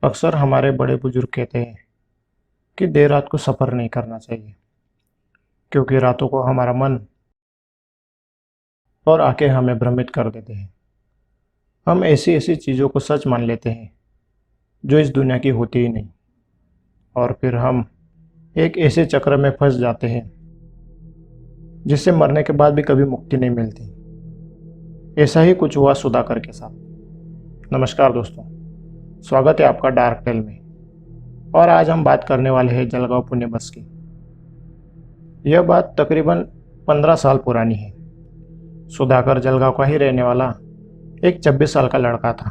अक्सर हमारे बड़े बुजुर्ग कहते हैं कि देर रात को सफ़र नहीं करना चाहिए, क्योंकि रातों को हमारा मन और आंखें हमें भ्रमित कर देते हैं। हम ऐसी ऐसी चीज़ों को सच मान लेते हैं जो इस दुनिया की होती ही नहीं, और फिर हम एक ऐसे चक्र में फंस जाते हैं जिससे मरने के बाद भी कभी मुक्ति नहीं मिलती। ऐसा ही कुछ हुआ सुधाकर के साथ। नमस्कार दोस्तों, स्वागत है आपका डार्क टेल में। और आज हम बात करने वाले हैं जलगांव पुणे बस की। यह बात तकरीबन 15 साल पुरानी है। सुधाकर जलगांव का ही रहने वाला एक 26 साल का लड़का था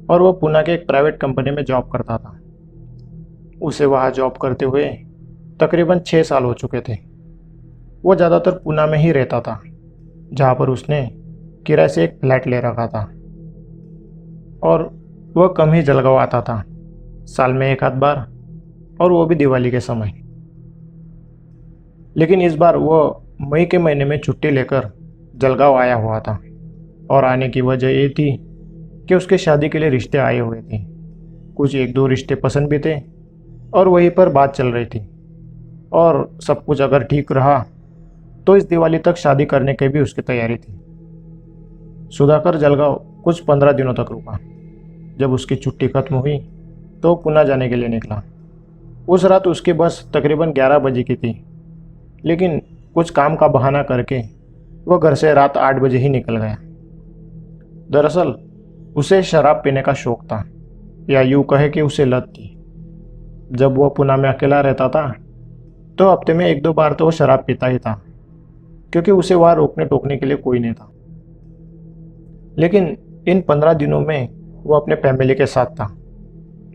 और वह पुणे के एक प्राइवेट कंपनी में जॉब करता था। उसे वहाँ जॉब करते हुए तकरीबन 6 साल हो चुके थे। वो ज़्यादातर पुणे में ही रहता था, जहाँ पर उसने किराए से एक फ्लैट ले रखा था, और वह कम ही जलगांव आता था, साल में एक आध बार, और वो भी दिवाली के समय। लेकिन इस बार वो मई के महीने में छुट्टी लेकर जलगांव आया हुआ था, और आने की वजह ये थी कि उसके शादी के लिए रिश्ते आए हुए थे। कुछ एक दो रिश्ते पसंद भी थे और वहीं पर बात चल रही थी, और सब कुछ अगर ठीक रहा तो इस दिवाली तक शादी करने की भी उसकी तैयारी थी। सुधाकर जलगांव कुछ 15 दिनों तक रुका। जब उसकी छुट्टी खत्म हुई तो पुणे जाने के लिए निकला। उस रात उसकी बस तकरीबन 11 बजे की थी, लेकिन कुछ काम का बहाना करके वह घर से रात 8 बजे ही निकल गया। दरअसल उसे शराब पीने का शौक था, या यूँ कहे कि उसे लत थी। जब वह पुणे में अकेला रहता था तो हफ्ते में एक दो बार तो वो शराब पीता ही था, क्योंकि उसे वहाँ रोकने टोकने के लिए कोई नहीं था। लेकिन इन 15 दिनों में वो अपने फैमिली के साथ था,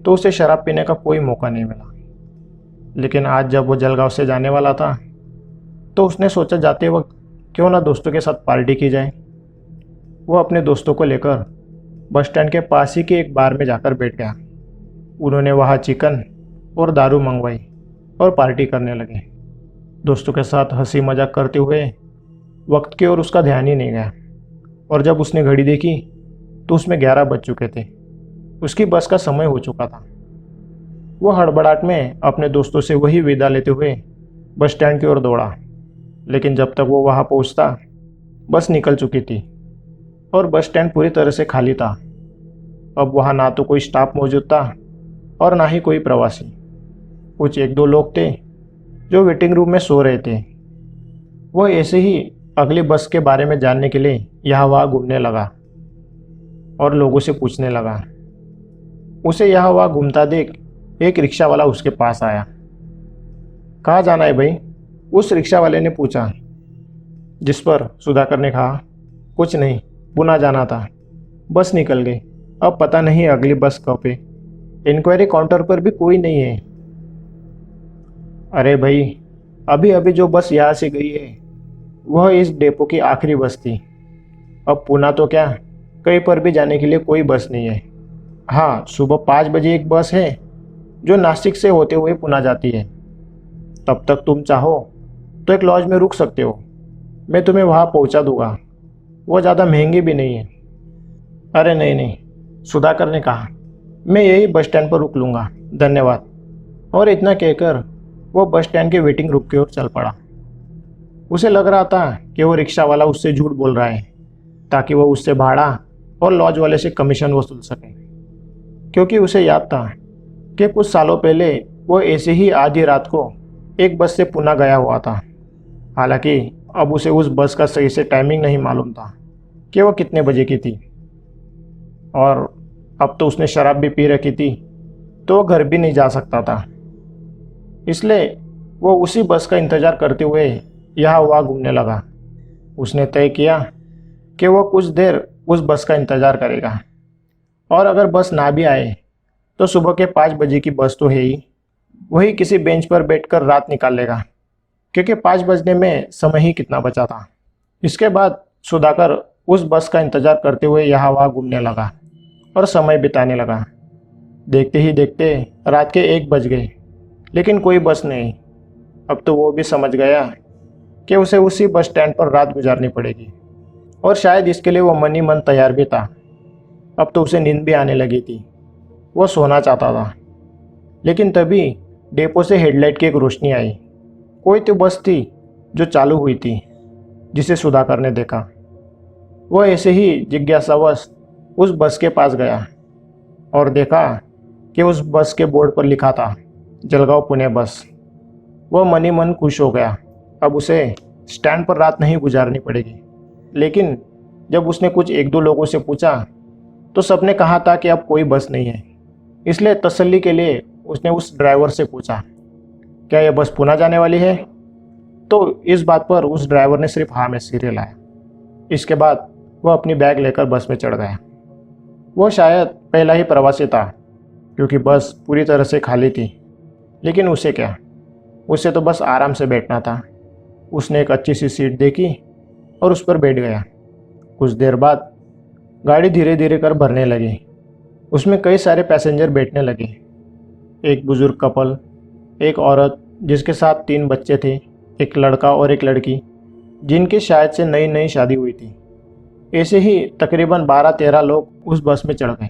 तो उसे शराब पीने का कोई मौका नहीं मिला। लेकिन आज जब वो जलगांव से जाने वाला था तो उसने सोचा जाते वक्त क्यों ना दोस्तों के साथ पार्टी की जाए। वो अपने दोस्तों को लेकर बस स्टैंड के पास ही के एक बार में जाकर बैठ गया। उन्होंने वहाँ चिकन और दारू मंगवाई और पार्टी करने लगे। दोस्तों के साथ हंसी मजाक करते हुए वक्त की ओर उसका ध्यान ही नहीं गया, और जब उसने घड़ी देखी तो उसमें 11 बज चुके थे। उसकी बस का समय हो चुका था। वो हड़बड़ाहट में अपने दोस्तों से वही विदा लेते हुए बस स्टैंड की ओर दौड़ा, लेकिन जब तक वो वहाँ पहुँचता बस निकल चुकी थी और बस स्टैंड पूरी तरह से खाली था। अब वहाँ ना तो कोई स्टाफ मौजूद था और ना ही कोई प्रवासी। कुछ एक दो लोग थे जो वेटिंग रूम में सो रहे थे। वो ऐसे ही अगली बस के बारे में जानने के लिए यहाँ वहाँ घूमने लगा और लोगों से पूछने लगा। उसे यहाँ वहाँ घूमता देख एक रिक्शा वाला उसके पास आया। कहाँ जाना है भाई? उस रिक्शा वाले ने पूछा, जिस पर सुधाकर ने कहा, कुछ नहीं, पुणे जाना था, बस निकल गई, अब पता नहीं अगली बस कब है, इंक्वायरी काउंटर पर भी कोई नहीं है। अरे भाई, अभी अभी जो बस यहाँ से गई है वह इस डेपो की आखिरी बस थी। अब पुणे तो क्या, कहीं पर भी जाने के लिए कोई बस नहीं है। हाँ, सुबह 5 बजे एक बस है जो नासिक से होते हुए पुणे जाती है। तब तक तुम चाहो तो एक लॉज में रुक सकते हो, मैं तुम्हें वहाँ पहुँचा दूंगा, वो ज़्यादा महंगी भी नहीं है। अरे नहीं नहीं, सुधाकर ने कहा, मैं यही बस स्टैंड पर रुक लूँगा, धन्यवाद। और इतना कहकर वो बस स्टैंड के वेटिंग रूम की ओर चल पड़ा। उसे लग रहा था कि वो रिक्शा वाला उससे झूठ बोल रहा है ताकि वो उससे भाड़ा और लॉज वाले से कमीशन वसूल सके, क्योंकि उसे याद था कि कुछ सालों पहले वो ऐसे ही आधी रात को एक बस से पुणे गया हुआ था। हालांकि अब उसे उस बस का सही से टाइमिंग नहीं मालूम था कि वो कितने बजे की थी, और अब तो उसने शराब भी पी रखी थी, तो वो घर भी नहीं जा सकता था। इसलिए वो उसी बस का इंतज़ार करते हुए यहाँ वहाँ घूमने लगा। उसने तय किया कि वो कुछ देर उस बस का इंतज़ार करेगा, और अगर बस ना भी आए तो सुबह के 5 बजे की बस तो है ही, वही किसी बेंच पर बैठकर रात निकाल लेगा, क्योंकि 5 बजने में समय ही कितना बचा था। इसके बाद सुधाकर उस बस का इंतज़ार करते हुए यहाँ वहाँ घूमने लगा और समय बिताने लगा। देखते ही देखते रात के 1 बज गए, लेकिन कोई बस नहीं। अब तो वो भी समझ गया कि उसे उसी बस स्टैंड पर रात गुजारनी पड़ेगी, और शायद इसके लिए वो मन ही मन तैयार भी था। अब तो उसे नींद भी आने लगी थी। वह सोना चाहता था। लेकिन तभी डेपो से हेडलाइट की एक रोशनी आई। कोई तो बस थी जो चालू हुई थी, जिसे सुधाकर ने देखा। वह ऐसे ही जिज्ञासावश उस बस के पास गया और देखा कि उस बस के बोर्ड पर लिखा था जलगांव पुणे बस। वह मन ही मन खुश हो गया। अब उसे स्टैंड पर रात नहीं गुजारनी पड़ेगी। लेकिन जब उसने कुछ एक दो लोगों से पूछा तो सबने कहा था कि अब कोई बस नहीं है। इसलिए तसल्ली के लिए उसने उस ड्राइवर से पूछा, क्या यह बस पुणे जाने वाली है? तो इस बात पर उस ड्राइवर ने सिर्फ हाँ में सिर हिलाया। इसके बाद वह अपनी बैग लेकर बस में चढ़ गया। वह शायद पहला ही प्रवासी था, क्योंकि बस पूरी तरह से खाली थी। लेकिन उसे क्या, उसे तो बस आराम से बैठना था। उसने एक अच्छी सी सीट देखी और उस पर बैठ गया। कुछ देर बाद गाड़ी धीरे धीरे कर भरने लगी। उसमें कई सारे पैसेंजर बैठने लगे। एक बुजुर्ग कपल, एक औरत जिसके साथ 3 बच्चे थे, एक लड़का और एक लड़की जिनकी शायद से नई नई शादी हुई थी। ऐसे ही तकरीबन 12-13 लोग उस बस में चढ़ गए।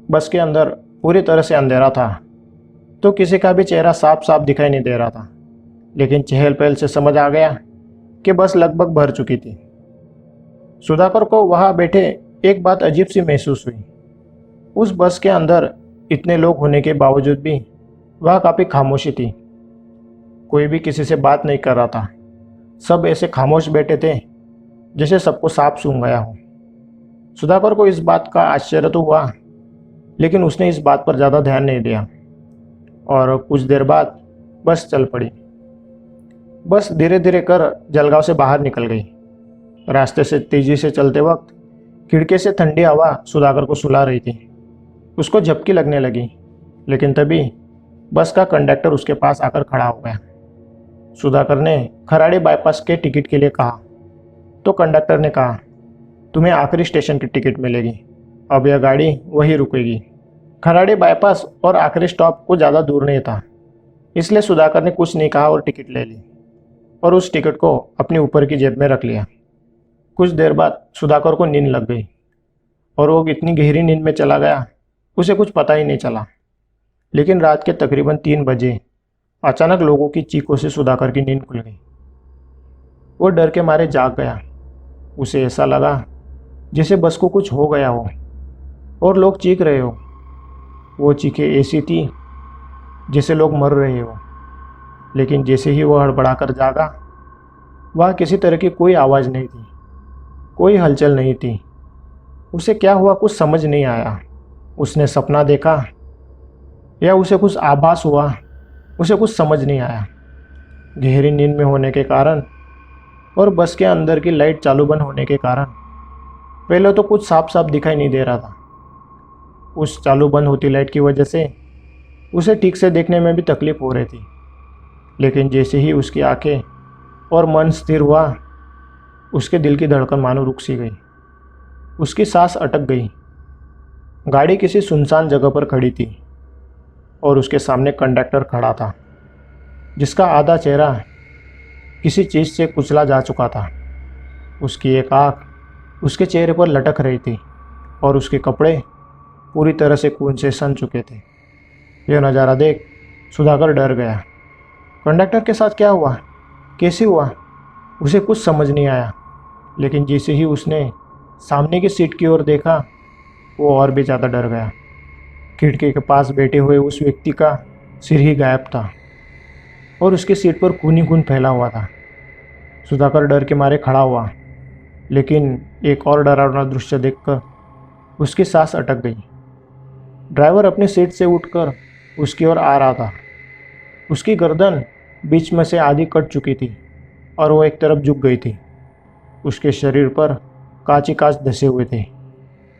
बस के अंदर पूरी तरह से अंधेरा था, तो किसी का भी चेहरा साफ साफ दिखाई नहीं दे रहा था। लेकिन चहल पहल से समझ आ गया कि बस लगभग भर चुकी थी। सुधाकर को वहाँ बैठे एक बात अजीब सी महसूस हुई। उस बस के अंदर इतने लोग होने के बावजूद भी वहाँ काफ़ी खामोशी थी। कोई भी किसी से बात नहीं कर रहा था। सब ऐसे खामोश बैठे थे जैसे सबको सांप सूंघ गया हो। सुधाकर को इस बात का आश्चर्य तो हुआ, लेकिन उसने इस बात पर ज़्यादा ध्यान नहीं दिया और कुछ देर बाद बस चल पड़ी। बस धीरे धीरे कर जलगांव से बाहर निकल गई। रास्ते से तेजी से चलते वक्त खिड़की से ठंडी हवा सुधाकर को सुला रही थी। उसको झपकी लगने लगी, लेकिन तभी बस का कंडक्टर उसके पास आकर खड़ा हो गया। सुधाकर ने खराड़ी बाईपास के टिकट के लिए कहा तो कंडक्टर ने कहा, तुम्हें आखिरी स्टेशन की टिकट मिलेगी। अब यह गाड़ी वहीं रुकेगी। खराड़ी बाईपास और आखिरी स्टॉप को ज़्यादा दूर नहीं था, इसलिए सुधाकर ने कुछ नहीं कहा और टिकट ले ली और उस टिकट को अपनी ऊपर की जेब में रख लिया। कुछ देर बाद सुधाकर को नींद लग गई और वो इतनी गहरी नींद में चला गया उसे कुछ पता ही नहीं चला। लेकिन रात के तकरीबन 3 बजे अचानक लोगों की चीखों से सुधाकर की नींद खुल गई। वो डर के मारे जाग गया। उसे ऐसा लगा जैसे बस को कुछ हो गया हो और लोग चीख रहे हो। वो चीखें ऐसी थी जैसे लोग मर रहे हो। लेकिन जैसे ही वो हड़बड़ाकर जागा, वहाँ किसी तरह की कोई आवाज़ नहीं थी, कोई हलचल नहीं थी। उसे क्या हुआ कुछ समझ नहीं आया। उसने सपना देखा या उसे कुछ आभास हुआ, उसे कुछ समझ नहीं आया। गहरी नींद में होने के कारण और बस के अंदर की लाइट चालू बंद होने के कारण पहले तो कुछ साफ साफ दिखाई नहीं दे रहा था। उस चालू बंद होती लाइट की वजह से उसे ठीक से देखने में भी तकलीफ हो रही थी। लेकिन जैसे ही उसकी आंखें और मन स्थिर हुआ, उसके दिल की धड़कन मानो रुक सी गई। उसकी सांस अटक गई। गाड़ी किसी सुनसान जगह पर खड़ी थी और उसके सामने कंडक्टर खड़ा था, जिसका आधा चेहरा किसी चीज़ से कुचला जा चुका था। उसकी एक आँख उसके चेहरे पर लटक रही थी और उसके कपड़े पूरी तरह से खून से सन चुके थे। यह नज़ारा देख सुधाकर डर गया। कंडक्टर के साथ क्या हुआ, कैसे हुआ, उसे कुछ समझ नहीं आया। लेकिन जैसे ही उसने सामने की सीट की ओर देखा, वो और भी ज़्यादा डर गया। खिड़की के पास बैठे हुए उस व्यक्ति का सिर ही गायब था और उसकी सीट पर खून ही खून फैला हुआ था। सुधाकर डर के मारे खड़ा हुआ, लेकिन एक और डरावना दृश्य देखकर उसकी सांस अटक गई। ड्राइवर अपनी सीट से उठकर उसकी ओर आ रहा था। उसकी गर्दन बीच में से आधी कट चुकी थी और वो एक तरफ झुक गई थी। उसके शरीर पर कांच ही कांच धंसे हुए थे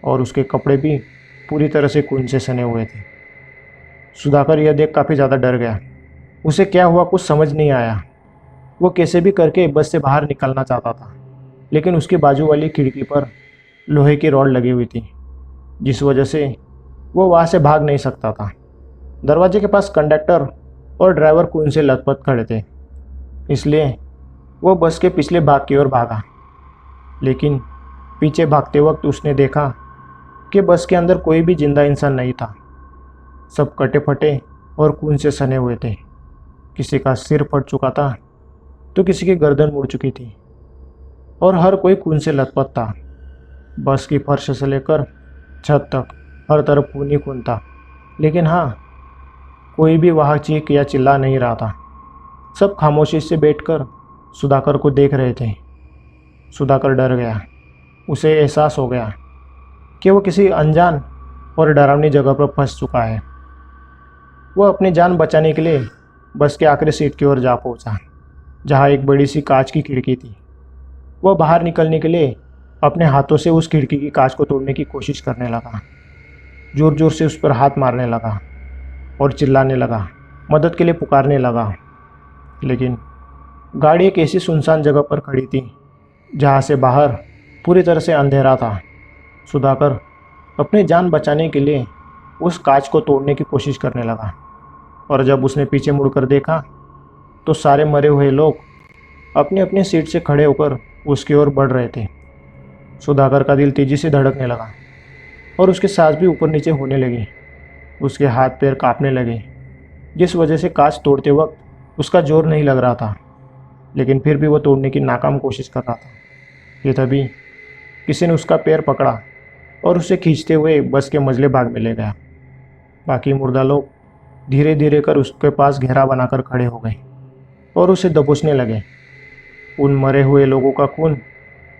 और उसके कपड़े भी पूरी तरह से खून से सने हुए थे। सुधाकर यह देख काफ़ी ज़्यादा डर गया। उसे क्या हुआ कुछ समझ नहीं आया। वो कैसे भी करके बस से बाहर निकलना चाहता था, लेकिन उसकी बाजू वाली खिड़की पर लोहे की रॉड लगी हुई थी, जिस वजह से वो वहाँ से भाग नहीं सकता था। दरवाजे के पास कंडक्टर और ड्राइवर खून से लथपथ खड़े थे, इसलिए वो बस के पिछले भाग की ओर भागा। लेकिन पीछे भागते वक्त उसने देखा कि बस के अंदर कोई भी जिंदा इंसान नहीं था। सब कटे फटे और खून से सने हुए थे। किसी का सिर फट चुका था तो किसी की गर्दन मुड़ चुकी थी और हर कोई खून से लथपथ था। बस की फर्श से लेकर छत तक हर तरफ खून ही खून था। लेकिन हाँ, कोई भी वहाँ चीख या चिल्ला नहीं रहा था। सब खामोशी से बैठकर सुधाकर को देख रहे थे। सुधाकर डर गया। उसे एहसास हो गया कि वो किसी अनजान और डरावनी जगह पर फंस चुका है। वह अपनी जान बचाने के लिए बस के आखिरी सीट की ओर जा पहुंचा, जहां एक बड़ी सी कांच की खिड़की थी। वह बाहर निकलने के लिए अपने हाथों से उस खिड़की की कांच को तोड़ने की कोशिश करने लगा। जोर जोर से उस पर हाथ मारने लगा और चिल्लाने लगा, मदद के लिए पुकारने लगा। लेकिन गाड़ी एक ऐसी सुनसान जगह पर खड़ी थी जहाँ से बाहर पूरी तरह से अंधेरा था। सुधाकर अपनी जान बचाने के लिए उस कांच को तोड़ने की कोशिश करने लगा और जब उसने पीछे मुड़कर देखा तो सारे मरे हुए लोग अपनी अपनी सीट से खड़े होकर उसकी ओर बढ़ रहे थे। सुधाकर का दिल तेजी से धड़कने लगा और उसकी सांस भी ऊपर नीचे होने लगी। उसके हाथ पैर कांपने लगे, जिस वजह से कांच तोड़ते वक्त उसका जोर नहीं लग रहा था, लेकिन फिर भी वो तोड़ने की नाकाम कोशिश कर रहा था। ये तभी किसी ने उसका पैर पकड़ा और उसे खींचते हुए बस के मझले भाग में ले गया। बाकी मुर्दा लोग धीरे धीरे कर उसके पास घेरा बनाकर खड़े हो गए और उसे दबोचने लगे। उन मरे हुए लोगों का खून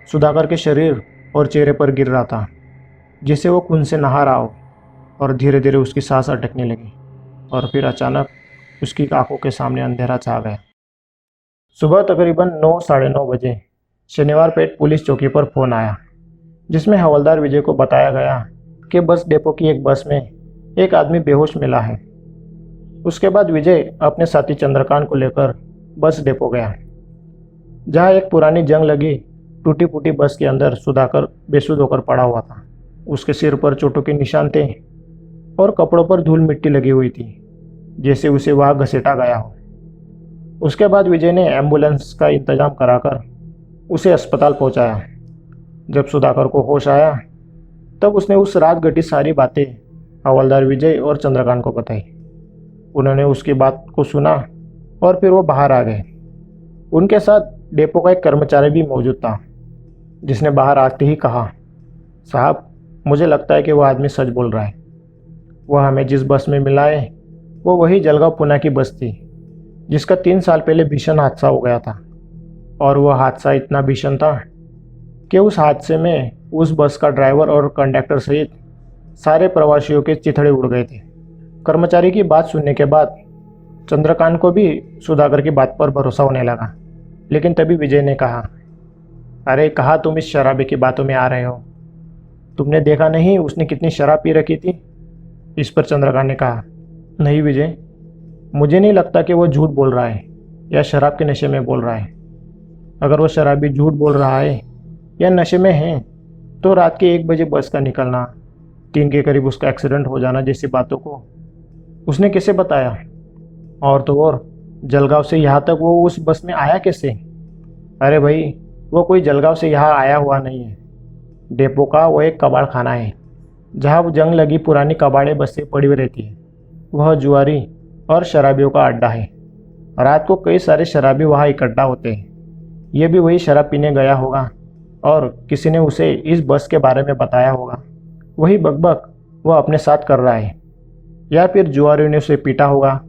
सुधाकर के शरीर और चेहरे पर गिर रहा था, जिससे वो खून से नहा रहा हो। और धीरे धीरे उसकी सांस अटकने लगी और फिर अचानक उसकी आंखों के सामने अंधेरा छा गया। सुबह तकरीबन 9 साढ़े 9 बजे शनिवार पेट पुलिस चौकी पर फ़ोन आया, जिसमें हवलदार विजय को बताया गया कि बस डिपो की एक बस में एक आदमी बेहोश मिला है। उसके बाद विजय अपने साथी चंद्रकांत को लेकर बस डिपो गया, जहां एक पुरानी जंग लगी टूटी फूटी बस के अंदर सुधाकर बेसुध होकर पड़ा हुआ था। उसके सिर पर चोटों के निशान थे और कपड़ों पर धूल मिट्टी लगी हुई थी, जैसे उसे वहां घसीटा गया हो। उसके बाद विजय ने एम्बुलेंस का इंतजाम कराकर उसे अस्पताल पहुंचाया। जब सुधाकर को होश आया तब उसने उस रात घटी सारी बातें हवलदार विजय और चंद्रकांत को बताई। उन्होंने उसकी बात को सुना और फिर वो बाहर आ गए। उनके साथ डिपो का एक कर्मचारी भी मौजूद था, जिसने बाहर आते ही कहा, साहब, मुझे लगता है कि वह आदमी सच बोल रहा है। वह हमें जिस बस में मिला है वो वही जलगांव पुणे की बस थी, जिसका 3 साल पहले भीषण हादसा हो गया था। और वह हादसा इतना भीषण था कि उस हादसे में उस बस का ड्राइवर और कंडक्टर सहित सारे प्रवासियों के चिथड़े उड़ गए थे। कर्मचारी की बात सुनने के बाद चंद्रकांत को भी सुधाकर की बात पर भरोसा होने लगा। लेकिन तभी विजय ने कहा, अरे कहाँ तुम इस शराबी की बातों में आ रहे हो? तुमने देखा नहीं उसने कितनी शराब पी रखी थी? इस पर चंद्रकांत ने कहा, नहीं विजय, मुझे नहीं लगता कि वो झूठ बोल रहा है या शराब के नशे में बोल रहा है। अगर वो शराबी झूठ बोल रहा है या नशे में है तो रात के 1 बजे बस का निकलना, 3 के करीब उसका एक्सीडेंट हो जाना जैसी बातों को उसने कैसे बताया? और तो और जलगांव से यहाँ तक वो उस बस में आया कैसे? अरे भाई, वो कोई जलगांव से यहाँ आया हुआ नहीं है। डिपो का वो एक कबाड़ खाना है, जहाँ वो जंग लगी पुरानी कबाड़े बसें पड़ी हुई रहती है। वह जुआरी और शराबियों का अड्डा है। रात को कई सारे शराबी वहाँ इकट्ठा होते हैं। ये भी वही शराब पीने गया होगा और किसी ने उसे इस बस के बारे में बताया होगा। वही बकबक वह अपने साथ कर रहा है, या फिर जुआरियों ने उसे पीटा होगा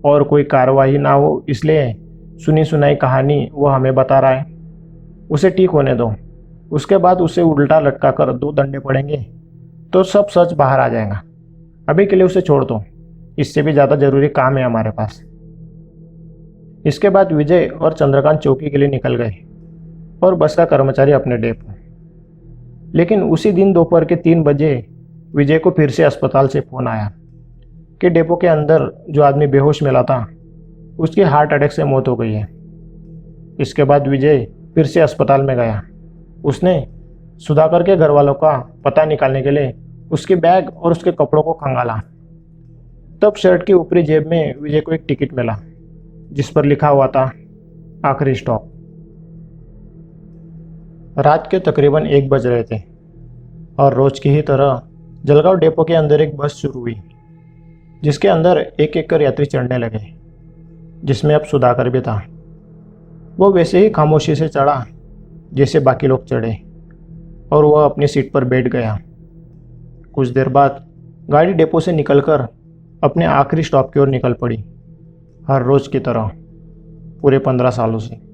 और कोई कार्रवाई ना हो इसलिए सुनी सुनाई कहानी वो हमें बता रहा है। उसे ठीक होने दो, उसके बाद उसे उल्टा लटका कर 2 डंडे पड़ेंगे तो सब सच बाहर आ जाएगा। अभी के लिए उसे छोड़ दो, इससे भी ज़्यादा ज़रूरी काम है हमारे पास। इसके बाद विजय और चंद्रकांत चौकी के लिए निकल गए और बस का कर्मचारी अपने डिपो। लेकिन उसी दिन दोपहर के 3 बजे विजय को फिर से अस्पताल से फ़ोन आया कि डिपो के अंदर जो आदमी बेहोश मिला था उसकी हार्ट अटैक से मौत हो गई है। इसके बाद विजय फिर से अस्पताल में गया। उसने सुधाकर के घर वालों का पता निकालने के लिए उसके बैग और उसके कपड़ों को खंगाला। तब शर्ट की ऊपरी जेब में विजय को एक टिकट मिला, जिस पर लिखा हुआ था आखिरी स्टॉप। रात के तकरीबन 1 बज रहे थे और रोज की ही तरह जलगांव डिपो के अंदर एक बस शुरू हुई। जिसके अंदर एक एक कर यात्री चढ़ने लगे, जिसमें अब सुधाकर भी था। वो वैसे ही खामोशी से चढ़ा जैसे बाकी लोग चढ़े, और वह अपनी सीट पर बैठ गया। कुछ देर बाद गाड़ी डिपो से निकलकर अपने आखिरी स्टॉप की ओर निकल पड़ी, हर रोज़ की तरह पूरे 15 सालों से।